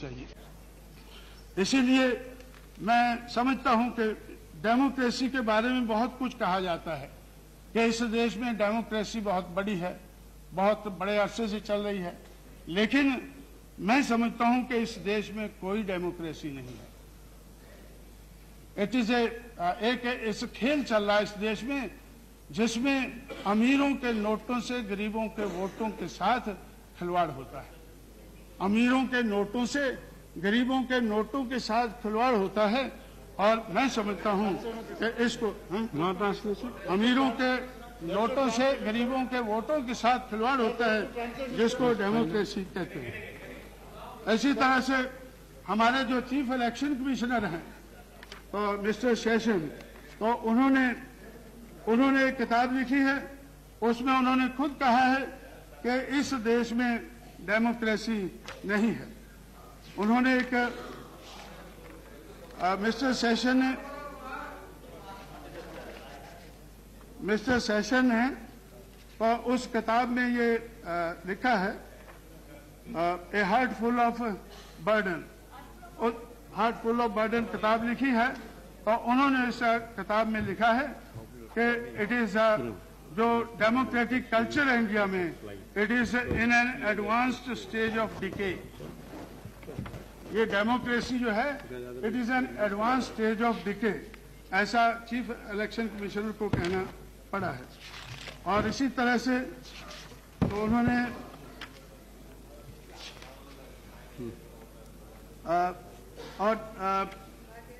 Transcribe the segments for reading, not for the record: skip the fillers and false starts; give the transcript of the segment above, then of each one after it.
चाहिए। इसीलिए मैं समझता हूं कि डेमोक्रेसी के बारे में बहुत कुछ कहा जाता है कि इस देश में डेमोक्रेसी बहुत बड़ी है, बहुत बड़े अरसे से चल रही है, लेकिन मैं समझता हूं कि इस देश में कोई डेमोक्रेसी नहीं है। इट इज एक खेल चल रहा है इस देश में जिसमें अमीरों के नोटों से गरीबों के वोटों के साथ खिलवाड़ होता है। अमीरों के नोटों से गरीबों के नोटों के साथ खिलवाड़ होता है और मैं समझता हूं कि इसको अमीरों के नोटों से गरीबों के वोटों के साथ खिलवाड़ होता है, जिसको डेमोक्रेसी कहते हैं। इसी तरह से हमारे जो चीफ इलेक्शन कमिश्नर हैं तो मिस्टर सेशन, तो उन्होंने एक किताब लिखी है, उसमें उन्होंने खुद कहा है कि इस देश में डेमोक्रेसी नहीं है। उन्होंने एक मिस्टर सेशन ने तो उस किताब में ये लिखा है, ए heart full of burden, heart full of burden किताब लिखी है। तो उन्होंने इस किताब में लिखा है कि इट इज जो डेमोक्रेटिक कल्चर है इंडिया में, it is in an advanced stage of decay. ये डेमोक्रेसी जो है it is an advance stage of decay, ऐसा चीफ इलेक्शन कमिश्नर को कहना पड़ा है। और इसी तरह से तो उन्होंने और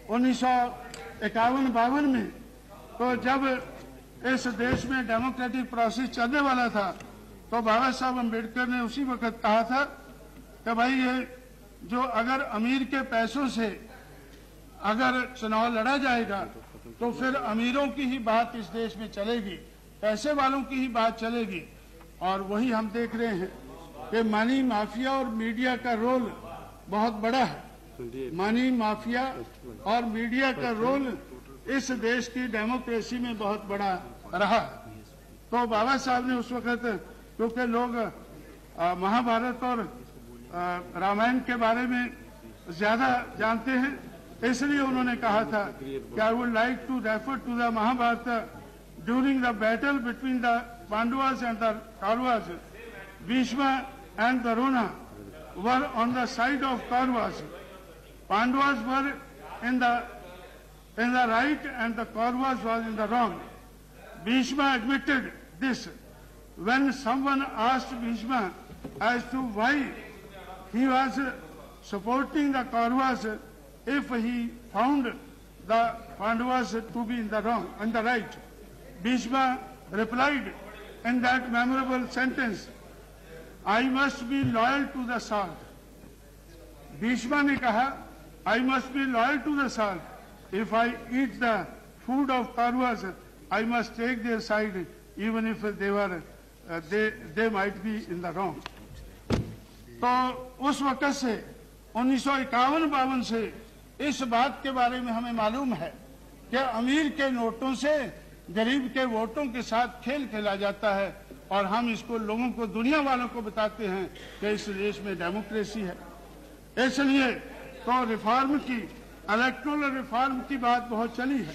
1951-52 में तो जब इस देश में डेमोक्रेटिक प्रोसेस चलने वाला था तो बाबा साहब अम्बेडकर ने उसी वक्त कहा था कि भाई ये जो अगर अमीर के पैसों से अगर चुनाव लड़ा जाएगा तो फिर अमीरों की ही बात इस देश में चलेगी, पैसे वालों की ही बात चलेगी। और वही हम देख रहे हैं कि मनी माफिया और मीडिया का रोल बहुत बड़ा है। मनी माफिया और मीडिया का रोल इस देश की डेमोक्रेसी में बहुत बड़ा रहा। तो बाबा साहब ने उस वक्त, क्योंकि लोग महाभारत और रामायण के बारे में ज्यादा जानते हैं, इसलिए उन्होंने कहा था कि I would like to refer to the Mahabharata during the battle between the Pandavas and the Kauravas. Bhishma and Drona were on the side of Kauravas. Pandavas were in the right and the Kauravas was in the wrong. Bhishma admitted this when someone asked Bhishma as to why he was supporting the Kauravas if he found the Pandavas to be in the wrong and the right. Bhishma replied in that memorable sentence, I must be loyal to the salt. Bhishma ने कहा, I must be loyal to the salt. If I eat the food of Kauravas, I must take their side, even if they might be in the wrong. तो उस वक्त से 1951-52 से इस बात के बारे में हमें मालूम है कि अमीर के नोटों से गरीब के वोटों के साथ खेल खेला जाता है और हम इसको लोगों को, दुनिया वालों को बताते हैं कि इस देश में डेमोक्रेसी है। इसलिए तो रिफॉर्म की, इलेक्टोरल रिफॉर्म की बात बहुत चली है।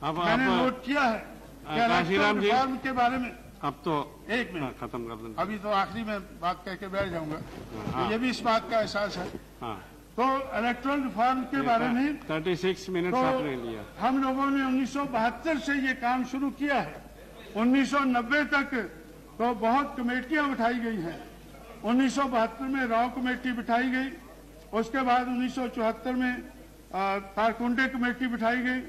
मैंने नोट किया है कि इलेक्टोरल रिफॉर्म के बारे में, अब तो एक मिनट खत्म कर दें, अभी तो आखिरी में बात करके बैठ जाऊंगा। तो ये भी इस बात का एहसास है। तो इलेक्टोरल रिफॉर्म के बारे में 36 मिनट तो आपने लिया। हम लोगों ने 1972 से ये काम शुरू किया है। 1990 तक तो बहुत कमेटियां बिठाई गई हैं। 1972 में रॉ कमेटी बिठाई गई, उसके बाद 1974 में कारकुंडे कमेटी बिठाई गई,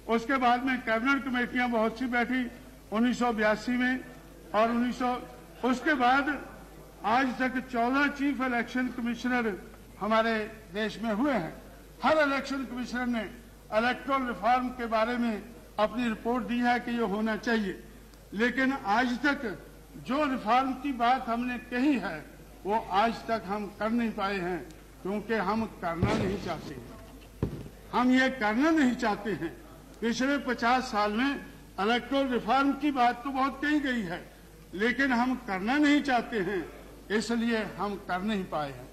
उसके बाद में कैबिनेट कमेटियां बहुत सी बैठी 1982 में, और उसके बाद आज तक 14 चीफ इलेक्शन कमिश्नर हमारे देश में हुए हैं। हर इलेक्शन कमिश्नर ने इलेक्टोरल रिफॉर्म के बारे में अपनी रिपोर्ट दी है कि ये होना चाहिए, लेकिन आज तक जो रिफॉर्म की बात हमने कही है वो आज तक हम कर नहीं पाए हैं, क्योंकि हम करना नहीं चाहते हैं। हम ये करना नहीं चाहते हैं। पिछले 50 साल में इलेक्टोरल रिफॉर्म की बात तो बहुत कही गई है, लेकिन हम करना नहीं चाहते हैं, इसलिए हम कर नहीं पाए हैं।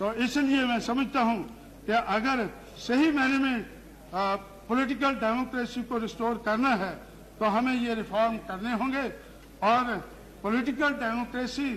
तो इसलिए मैं समझता हूं कि अगर सही मायने में पॉलिटिकल डेमोक्रेसी को रिस्टोर करना है तो हमें ये रिफॉर्म करने होंगे। और political democracy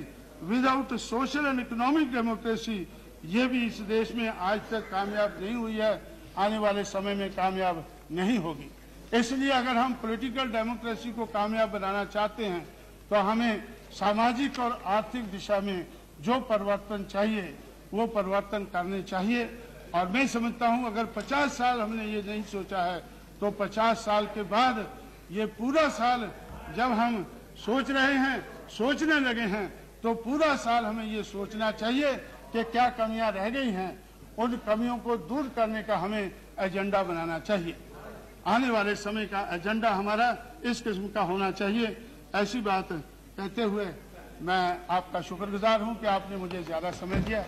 without social and economic democracy ये भी इस देश में आज तक कामयाब नहीं हुई है, आने वाले समय में कामयाब नहीं होगी। इसलिए अगर हम पॉलिटिकल डेमोक्रेसी को कामयाब बनाना चाहते हैं तो हमें सामाजिक और आर्थिक दिशा में जो परिवर्तन चाहिए वो परिवर्तन करने चाहिए। और मैं समझता हूं अगर 50 साल हमने ये नहीं सोचा है तो 50 साल के बाद ये पूरा साल जब हम सोच रहे हैं, सोचने लगे हैं, तो पूरा साल हमें ये सोचना चाहिए कि क्या कमियां रह गई हैं, उन कमियों को दूर करने का हमें एजेंडा बनाना चाहिए। आने वाले समय का एजेंडा हमारा इस किस्म का होना चाहिए। ऐसी बात कहते हुए मैं आपका शुक्रगुजार हूं कि आपने मुझे ज्यादा समय दिया।